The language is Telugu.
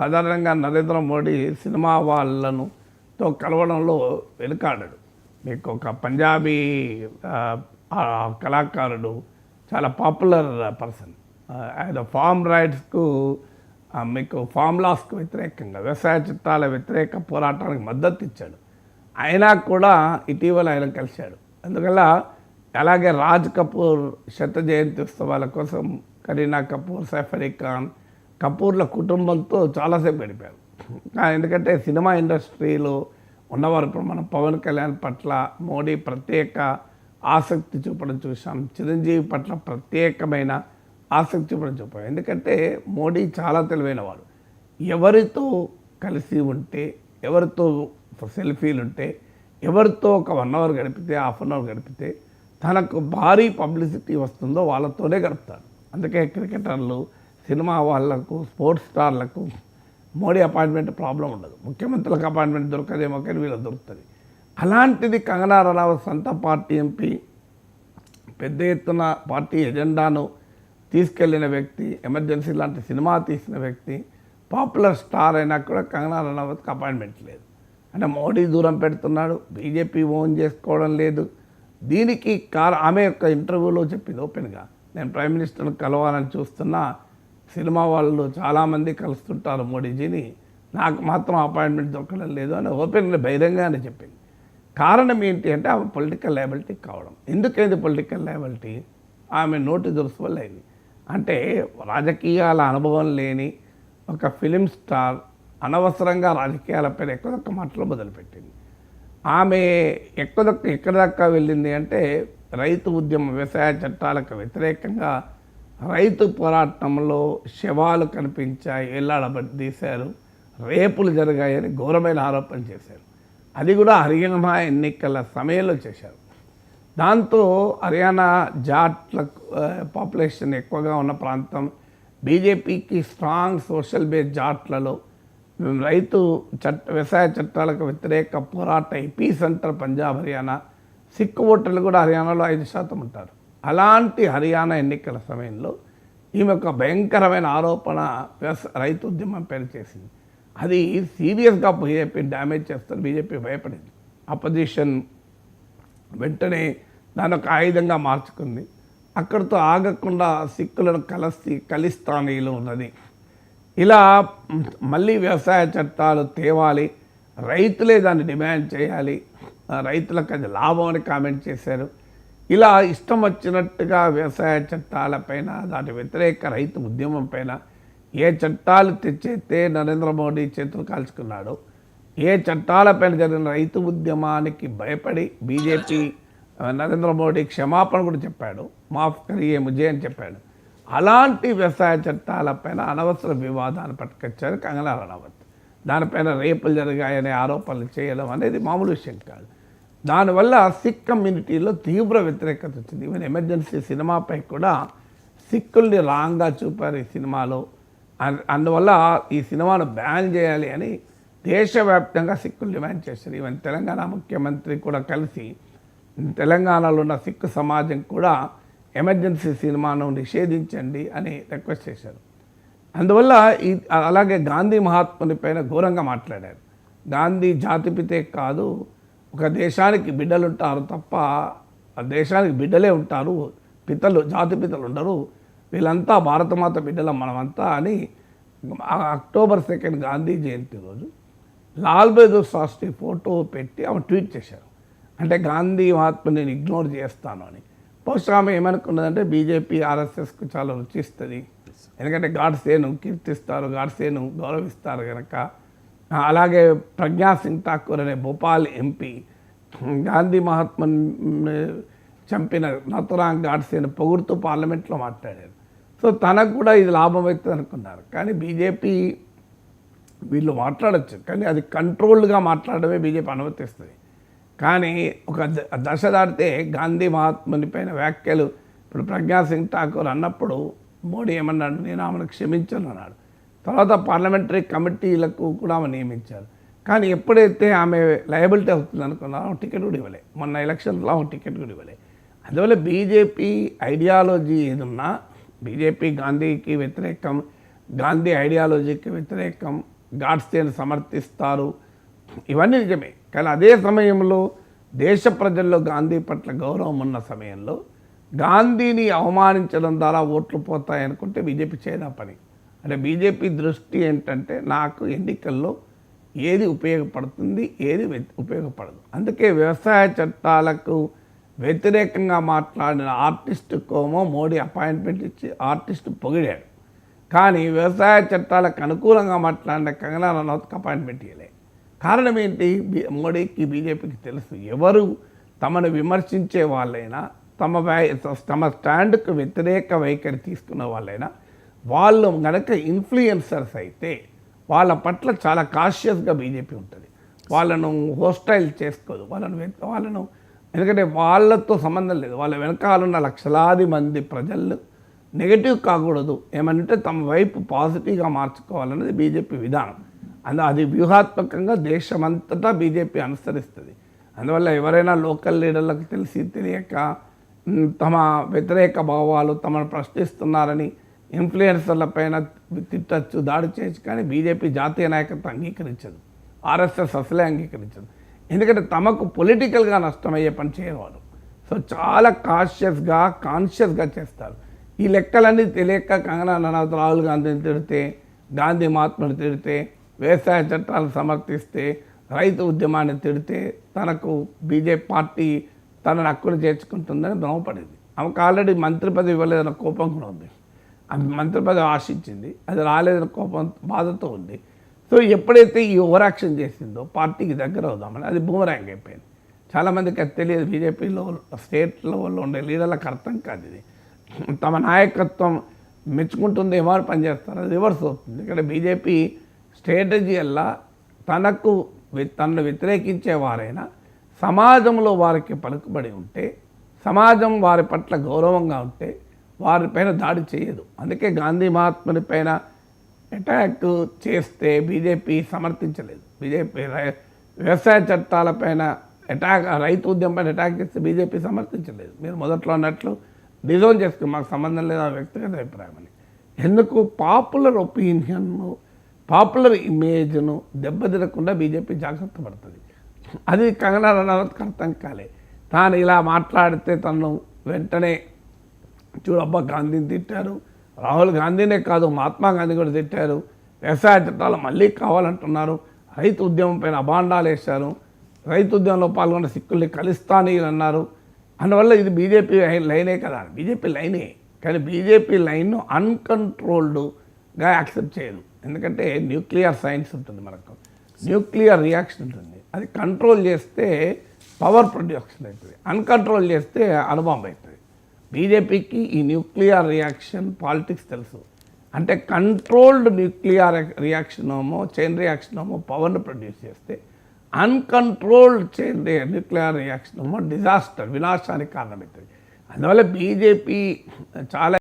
సాధారణంగా నరేంద్ర మోడీ సినిమా వాళ్ళతో కలవడంలో వెనుకాడడు. మీకు ఒక పంజాబీ కళాకారుడు, చాలా పాపులర్ పర్సన్, ఆయన ఫామ్ రైట్స్కు, మీకు ఫామ్ లాస్కు వ్యతిరేకంగా, వ్యవసాయ చట్టాల వ్యతిరేక పోరాటానికి మద్దతు ఇచ్చాడు. అయినా కూడా ఇటీవల ఆయన కలిశాడు. అందువల్ల అలాగే రాజ్ కపూర్ శత జయంతి ఉత్సవాల కోసం కరీనా కపూర్, సైఫ్ అలీ ఖాన్, కపూర్ల కుటుంబంతో చాలాసేపు గడిపారు. ఎందుకంటే సినిమా ఇండస్ట్రీలో ఉన్నవారు, ఇప్పుడు మనం పవన్ కళ్యాణ్ పట్ల మోడీ ప్రత్యేక ఆసక్తి చూపడం చూసాం, చిరంజీవి పట్ల ప్రత్యేకమైన ఆసక్తి చూపడం చూపాం. ఎందుకంటే మోడీ చాలా తెలివైన వాడు. ఎవరితో కలిసి ఉంటే, ఎవరితో సెల్ఫీలు ఉంటే, ఎవరితో ఒక 1 అవర్ గడిపితే, హాఫ్ అన్ అవర్ గడిపితే తనకు భారీ పబ్లిసిటీ వస్తుందో వాళ్ళతోనే గడుపుతాడు. అందుకే క్రికెటర్లు, సినిమా వాళ్ళకు, స్పోర్ట్స్ స్టార్లకు మోడీ అపాయింట్మెంట్ ప్రాబ్లం ఉండదు. ముఖ్యమంత్రులకు అపాయింట్మెంట్ దొరకదేమో కానీ వీళ్ళకి దొరుకుతుంది. అలాంటిది కంగనా రనౌత్ సొంత పార్టీ ఎంపీ, పెద్ద ఎత్తున పార్టీ ఎజెండాను తీసుకెళ్లిన వ్యక్తి, ఎమర్జెన్సీ లాంటి సినిమా తీసిన వ్యక్తి, పాపులర్ స్టార్ అయినా కూడా కంగనా రనౌత్కి అపాయింట్మెంట్ లేదు. అంటే మోడీ దూరం పెడుతున్నాడు, బీజేపీ ఓన్ చేసుకోవడం లేదు. దీనికి ఆమె యొక్క ఇంటర్వ్యూలో చెప్పింది ఓపెన్గా, నేను ప్రైమ్ మినిస్టర్ని కలవాలని చూస్తున్నా, సినిమా వాళ్ళు చాలామంది కలుస్తుంటారు మోడీజీని, నాకు మాత్రం అపాయింట్మెంట్ దొరకడం లేదు అని ఓపెన్గా బహిరంగానే చెప్పింది. కారణం ఏంటి అంటే ఆమె పొలిటికల్ లయబిలిటీ కావడం. ఎందుకైంది పొలిటికల్ లయబిలిటీ? ఆమె నోటి దురుసు వల్ల అయింది. అంటే రాజకీయాల అనుభవం లేని ఒక ఫిలిం స్టార్ అనవసరంగా రాజకీయాలపైన ఎక్కువ మాటలు మొదలుపెట్టింది. ఆమె ఎక్కడి దాకా వెళ్ళింది అంటే రైతు ఉద్యమం, వ్యవసాయ చట్టాలకు వ్యతిరేకంగా రైతు పోరాటంలో శవాలు కనిపించాయి, వేలాడదీశారు, రేపులు జరిగాయని ఘోరమైన ఆరోపణ చేశారు. అది కూడా హర్యానా ఎన్నికల సమయంలో చేశారు. దాంతో హర్యానా జాట్ల పాపులేషన్ ఎక్కువగా ఉన్న ప్రాంతం, బీజేపీకి స్ట్రాంగ్ సోషల్ బేస్ జాట్లలో వ్యవసాయ చట్టాలకు వ్యతిరేక పోరాట ఎపీ సెంటర్ పంజాబ్, హర్యానా. సిక్కు ఓటర్లు కూడా హర్యానాలో 5% ఉంటారు. అలాంటి హర్యానా ఎన్నికల సమయంలో ఈమె ఒక భయంకరమైన ఆరోపణ రైతు ఉద్యమం పేరు చేసింది. అది సీరియస్గా బీజేపీ డ్యామేజ్ చేస్తారు. బీజేపీ భయపడింది. అపోజిషన్ వెంటనే దాని ఒక ఆయుధంగా మార్చుకుంది. అక్కడితో ఆగకుండా సిక్కులను ఖలిస్తానీలు ఉన్నది. ఇలా మళ్ళీ వ్యవసాయ చట్టాలు తేవాలి, రైతులే దాన్ని డిమాండ్ చేయాలి, రైతులకు అది లాభం అని కామెంట్ చేశారు. ఇలా ఇష్టం వచ్చినట్టుగా వ్యవసాయ చట్టాలపైన, దాని వ్యతిరేక రైతు ఉద్యమం పైన ఏ చట్టాలు తెచ్చైతే నరేంద్ర మోడీ చేతులు కాల్చుకున్నాడో, ఏ చట్టాలపైన జరిగిన రైతు ఉద్యమానికి భయపడి బీజేపీ నరేంద్ర మోడీ క్షమాపణ కూడా చెప్పాడు, మాఫ్ కరియే ముజే అని చెప్పాడు. అలాంటి వ్యవసాయ చట్టాలపైన అనవసర వివాదాన్ని పట్టుకొచ్చారు కంగనా రనౌత్. దానిపైన రేపులు జరిగాయనే ఆరోపణలు చేయడం అనేది మామూలు విషయం కాదు. దానివల్ల సిక్ కమ్యూనిటీలో తీవ్ర వ్యతిరేకత వచ్చింది. ఈవెన్ ఎమర్జెన్సీ సినిమాపై కూడా సిక్కుల్ని రాంగ్గా చూపారు ఈ సినిమాలో. అందువల్ల ఈ సినిమాను బ్యాన్ చేయాలి అని దేశవ్యాప్తంగా సిక్కులు డిమాండ్ చేశారు. ఈవెన్ తెలంగాణ ముఖ్యమంత్రి కూడా కలిసి తెలంగాణలో ఉన్న సిక్కు సమాజం కూడా ఎమర్జెన్సీ సినిమాను నిషేధించండి అని రిక్వెస్ట్ చేశారు. అందువల్ల అలాగే గాంధీ మహాత్ముని పైన ఘోరంగా మాట్లాడారు. గాంధీ జాతిపితే కాదు, ఒక దేశానికి బిడ్డలు ఉంటారు తప్ప ఆ దేశానికి బిడ్డలే ఉంటారు, జాతిపితలు ఉండరు, వీళ్ళంతా భారతమాత బిడ్డలం మనమంతా అని అక్టోబర్ 2 గాంధీ జయంతి రోజు లాల్ బహదూర్ శాస్త్రి ఫోటో పెట్టి ఆమె ట్వీట్ చేశారు. అంటే గాంధీ మహాత్ముని నేను ఇగ్నోర్ చేస్తాను అని. బహుశా ఆమె ఏమనుకున్నదంటే బీజేపీ ఆర్ఎస్ఎస్కు చాలా రుచిస్తుంది, ఎందుకంటే గాడ్సేను కీర్తిస్తారు, గాడ్సేను గౌరవిస్తారు కనుక. అలాగే ప్రజ్ఞా సింగ్ ఠాకూర్ అనే భోపాల్ ఎంపీ గాంధీ మహాత్ముని చంపిన నథురాం గాడ్సేను పొగుడుతూ పార్లమెంట్లో మాట్లాడారు. సో తనకు కూడా ఇది లాభం అవుతుంది అనుకున్నారు. కానీ బీజేపీ వీళ్ళు మాట్లాడచ్చు, కానీ అది కంట్రోల్డ్గా మాట్లాడమే బీజేపీ అనుమతిస్తుంది. కానీ ఒక దశ దాటితే గాంధీ మహాత్ముని పైన వ్యాఖ్యలు, ఇప్పుడు ప్రజ్ఞా సింగ్ ఠాకూర్ అన్నప్పుడు మోడీ ఏమన్నాడు, నేను ఆమెను క్షమించను అన్నాడు. తర్వాత పార్లమెంటరీ కమిటీలకు కూడా ఆమె నియమించారు. కానీ ఎప్పుడైతే ఆమె లయబిలిటీ అవుతుంది అనుకున్నారో ఆమె టికెట్ కూడా ఇవ్వలే. మొన్న ఎలక్షన్లో ఆమె టికెట్ కూడా ఇవ్వలే. అందువల్ల బీజేపీ ఐడియాలజీ ఏదున్నా, బీజేపీ గాంధీకి వ్యతిరేకం, గాంధీ ఐడియాలజీకి వ్యతిరేకం, గాడ్సేని సమర్థిస్తారు, ఇవన్నీ నిజమే. కానీ అదే సమయంలో దేశ ప్రజల్లో గాంధీ పట్ల గౌరవం ఉన్న సమయంలో గాంధీని అవమానించడం ద్వారా ఓట్లు పోతాయనుకుంటే బీజేపీ చేయదా పని. అంటే బీజేపీ దృష్టి ఏంటంటే నాకు ఎన్నికల్లో ఏది ఉపయోగపడుతుంది, ఏది ఉపయోగపడదు. అందుకే వ్యవసాయ చట్టాలకు వ్యతిరేకంగా మాట్లాడిన ఆర్టిస్ట్ కోమో మోడీ అపాయింట్మెంట్ ఇచ్చి ఆర్టిస్ట్ పొగిడాడు. కానీ వ్యవసాయ చట్టాలకు అనుకూలంగా మాట్లాడిన కంగనా రనౌత్కి అపాయింట్మెంట్ ఇవ్వలే. కారణం ఏంటి? మోడీకి బీజేపీకి తెలుసు, ఎవరు తమను విమర్శించే వాళ్ళైనా, తమ స్టాండ్కు వ్యతిరేక వైఖరి తీసుకున్న వాళ్ళైనా, వాళ్ళు కనుక ఇన్ఫ్లుయెన్సర్స్ అయితే వాళ్ళ పట్ల చాలా కాషియస్గా బీజేపీ ఉంటుంది. వాళ్ళను హోస్టైల్ చేసుకోదు, వాళ్ళను ఎందుకంటే వాళ్ళతో సంబంధం లేదు. వాళ్ళ వెనకాలన్న లక్షలాది మంది ప్రజలు నెగటివ్ కాకూడదు, ఏమంటే తమ వైపు పాజిటివ్గా మార్చుకోవాలన్నది బీజేపీ విధానం. అది వ్యూహాత్మకంగా దేశమంతటా బీజేపీ అనుసరిస్తుంది. అందువల్ల ఎవరైనా లోకల్ లీడర్లకు తెలిసి తెలియక తమ వ్యతిరేక భావాలు తమను ప్రశ్నిస్తున్నారని ఇన్ఫ్లుయెన్సర్ల పైన తిట్టచ్చు, దాడి చేయొచ్చు. కానీ బీజేపీ జాతీయ నాయకత్వం అంగీకరించదు, ఆర్ఎస్ఎస్ అసలే అంగీకరించదు. ఎందుకంటే తమకు పొలిటికల్గా నష్టమయ్యే పని చేయరు. సో చాలా కాన్షియస్గా చేస్తారు. ఈ లెక్కలన్నీ తెలియక కంగనా రనౌత్ రాహుల్ గాంధీని తిడితే, గాంధీ మహాత్ముని తిడితే, వ్యవసాయ చట్టాలను సమర్థిస్తే, రైతు ఉద్యమాన్ని తిడితే తనకు బీజేపీ పార్టీ తనను హక్కును చేర్చుకుంటుందని భ్రమపడింది. ఆమెకు ఆల్రెడీ మంత్రి పదవి ఇవ్వలేదన్న కోపం కూడా ఉంది. ఆమె మంత్రి పదవి ఆశించింది, అది రాలేదన్న కోపం బాధతో ఉంది. సో ఎప్పుడైతే ఈ ఓవర్ యాక్షన్ చేసిందో పార్టీకి దగ్గర అవుదామని అది బూమరాంగ్ అయిపోయింది. చాలామందికి అది తెలియదు. బీజేపీలో స్టేట్ లెవెల్లో ఉండే లీడర్లకు అర్థం కాదు ఇది. తమ నాయకత్వం మెచ్చుకుంటుందేమో అని పనిచేస్తారు, అది రివర్స్ అవుతుంది. ఇక్కడ బీజేపీ స్ట్రాటజీ వల్ల తనను వ్యతిరేకించేవారైనా సమాజంలో వారికి పలుకుబడి ఉంటే, సమాజం వారి పట్ల గౌరవంగా ఉంటే వారిపైన దాడి చేయదు. అందుకే గాంధీ మహాత్ముని పైన అటాక్ చేస్తే బీజేపీ సమర్థించలేదు. బీజేపీ వ్యవసాయ చట్టాలపైన రైతు ఉద్యమం పైన అటాక్ చేస్తే బీజేపీ సమర్థించలేదు. మీరు మొదట్లో అన్నట్లు డిజోన్ చేసుకుని మాకు సంబంధం లేదు, ఆ వ్యక్తిగత అభిప్రాయం అని. ఎందుకు? పాపులర్ ఒపీనియన్ను, పాపులర్ ఇమేజ్ను దెబ్బతినకుండా బీజేపీ జాగ్రత్త పడుతుంది. అది కంగనా రనౌత్కి అర్థం కాలే. తాను ఇలా మాట్లాడితే తను వెంటనే చూడబ్బా గాంధీని తిట్టారు, రాహుల్ గాంధీనే కాదు మహాత్మా గాంధీ కూడా తిట్టారు, వ్యవసాయ చట్టాలు మళ్ళీ కావాలంటున్నారు, రైతు ఉద్యమం పైన అభాండాలు వేశారు, రైతు ఉద్యమంలో పాల్గొన్న సిక్కుల్ని ఖలిస్తానీయులు అన్నారు. అందువల్ల ఇది బీజేపీ లైనే కదా, బీజేపీ లైనే. కానీ బీజేపీ లైన్ను అన్కంట్రోల్డ్గా యాక్సెప్ట్ చేయదు. ఎందుకంటే న్యూక్లియర్ సైన్స్ ఉంటుంది, మనకు న్యూక్లియర్ రియాక్షన్ ఉంటుంది. అది కంట్రోల్ చేస్తే పవర్ ప్రొడ్యూక్షన్ అవుతుంది, అన్కంట్రోల్ చేస్తే అణుబాంబు అవుతుంది. బీజేపీకి ఈ న్యూక్లియర్ రియాక్షన్ పాలిటిక్స్ తెలుసు. అంటే controlled nuclear reaction chain reaction పవర్ను ప్రొడ్యూస్ చేస్తే, అన్కంట్రోల్డ్ న్యూక్లియర్ రియాక్షన్ డిజాస్టర్, వినాశానికి కారణమవుతుంది. అందువల్ల బీజేపీ చాలా